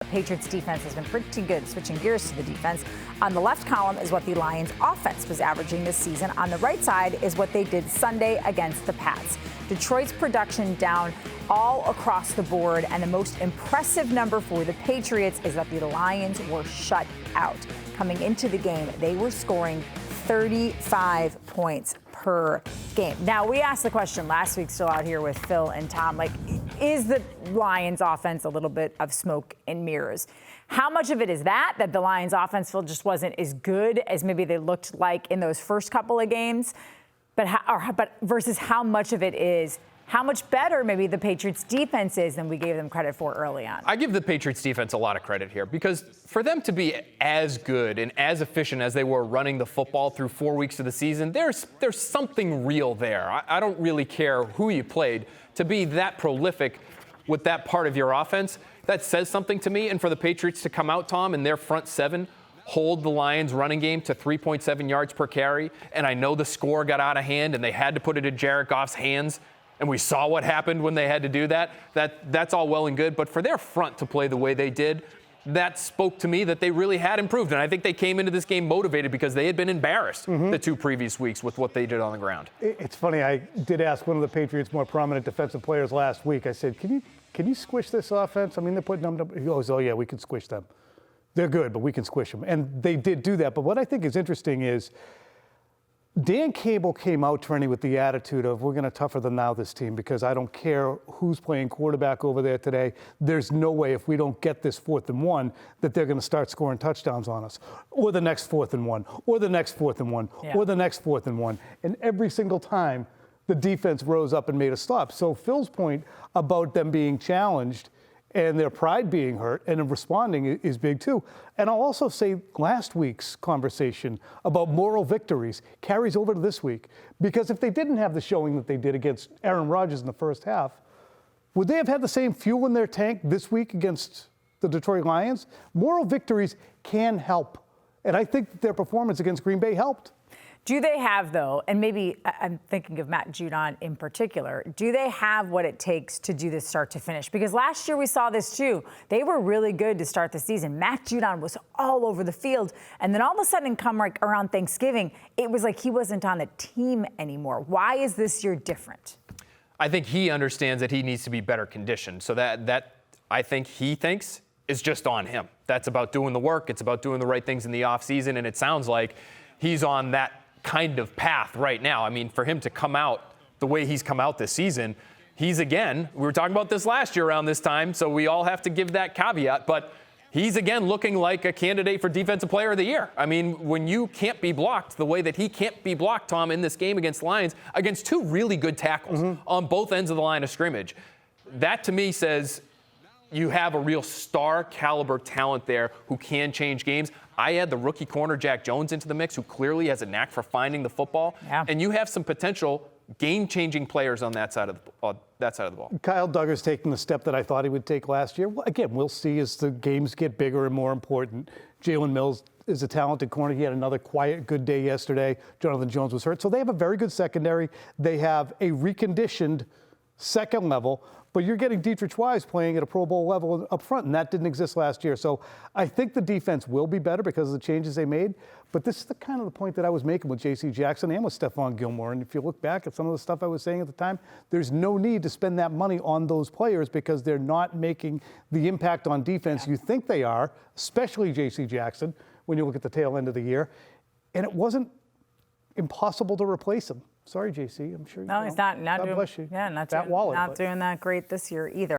The Patriots defense has been pretty good. Switching gears to the defense. On the left column is what the Lions offense was averaging this season. On the right side is what they did Sunday against the Pats. Detroit's production down all across the board, and the most impressive number for the Patriots is that the Lions were shut out. Coming into the game, they were scoring 35 points per game. Now, we asked the question last week, still out here with Phil and Tom, like, is the Lions offense a little bit of smoke and mirrors? How much of it is that the Lions offense just wasn't as good as maybe they looked like in those first couple of games? But versus how much of it is how much better maybe the Patriots defense is than we gave them credit for early on. I give the Patriots defense a lot of credit here because for them to be as good and as efficient as they were running the football through 4 weeks of the season, there's something real there. I don't really care who you played. To be that prolific with that part of your offense, that says something to me. And for the Patriots to come out, Tom, in their front seven, hold the Lions running game to 3.7 yards per carry. And I know the score got out of hand and they had to put it in Jared Goff's hands. And we saw what happened when they had to do that. That's all well and good. But for their front to play the way they did, that spoke to me that they really had improved. And I think they came into this game motivated because they had been embarrassed the 2 previous weeks with what they did on the ground. It's funny. I did ask one of the Patriots' more prominent defensive players last week. I said, can you squish this offense? I mean, they're putting them up. He goes, oh, yeah, we can squish them. They're good, but we can squish them. And they did do that. But what I think is interesting is Dan Cable came out, Trenni, with the attitude of we're going to tougher than thou this team because I don't care who's playing quarterback over there today. There's no way if we don't get this 4th and 1 that they're going to start scoring touchdowns on us, or the next 4th and 1, or the next 4th and 1, or the next 4th and 1. And every single time the defense rose up and made a stop. So Phil's point about them being challenged and their pride being hurt and responding is big too. And I'll also say last week's conversation about moral victories carries over to this week. Because if they didn't have the showing that they did against Aaron Rodgers in the first half, would they have had the same fuel in their tank this week against the Detroit Lions? Moral victories can help. And I think their performance against Green Bay helped. Do they have, though, and maybe I'm thinking of Matt Judon in particular, do they have what it takes to do this start to finish? Because last year we saw this too. They were really good to start the season. Matt Judon was all over the field. And then all of a sudden, come around Thanksgiving, it was like he wasn't on the team anymore. Why is this year different? I think he understands that he needs to be better conditioned. So that I think he thinks is just on him. That's about doing the work. It's about doing the right things in the offseason. And it sounds like he's on that kind of path right now. I mean, for him to come out the way he's come out this season, he's again, we were talking about this last year around this time, so we all have to give that caveat, but he's again looking like a candidate for Defensive Player of the Year. I mean, when you can't be blocked the way that he can't be blocked, Tom, in this game against Lions, against 2 really good tackles on both ends of the line of scrimmage, that to me says you have a real star caliber talent there who can change games. I add the rookie corner Jack Jones into the mix, who clearly has a knack for finding the football. Yeah. And you have some potential game-changing players on that side of the ball. Kyle Duggar's taking the step that I thought he would take last year. Well, again, we'll see as the games get bigger and more important. Jalen Mills is a talented corner. He had another quiet, good day yesterday. Jonathan Jones was hurt. So they have a very good secondary. They have a reconditioned second level. But you're getting Dietrich Wise playing at a Pro Bowl level up front, and that didn't exist last year. So I think the defense will be better because of the changes they made. But this is the kind of the point that I was making with J.C. Jackson and with Stephon Gilmore. And if you look back at some of the stuff I was saying at the time, there's no need to spend that money on those players because they're not making the impact on defense you think they are, especially J.C. Jackson, when you look at the tail end of the year. And it wasn't impossible to replace him. Sorry, JC. I'm sure you know. No, he's not God doing. bless you. Yeah, not that doing, wallet, not doing that great this year either.